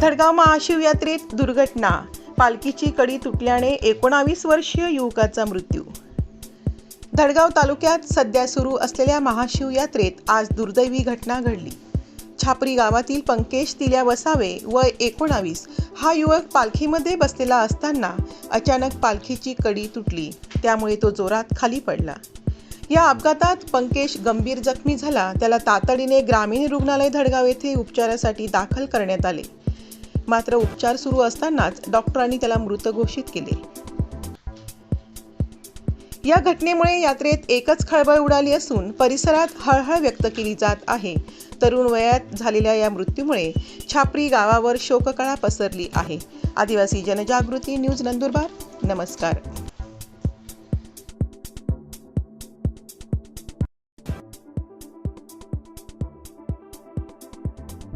धडगाव महाशिवयात्रेत दुर्घटना, पालखीची कडी तुटल्याने 19 वर्षीय युवकाचा मृत्यू। धडगाव तालुक्यात सध्या सुरू असलेल्या महाशिवयात्रेत आज दुर्दैवी घटना घडली। छापरी गावातील पंकेश तिल्या वसावे वय 19 हा युवक पालखीमध्ये बसलेला असताना अचानक पालखीची कडी तुटली, त्यामुळे तो जोरात खाली पडला। या अपघातात पंकेश गंभीर जखमी झाला। त्याला तातडीने ग्रामीण रुग्णालय धडगाव येथे उपचारासाठी दाखल करण्यात आले, मात्र उपचार सुरू असतानाच डॉक्टरांनी त्याला मृत घोषित केले। या घटनेमुळे यात्रेत एकच खळबळ उडाली असून परिसरात हळहळ व्यक्त केली जात आहे। तरुण वयात झालेल्या या मृत्यूमुळे छापरी गावावर शोककळा पसरली आहे। आदिवासी जनजागृती न्यूज नंदुरबार। नमस्कार।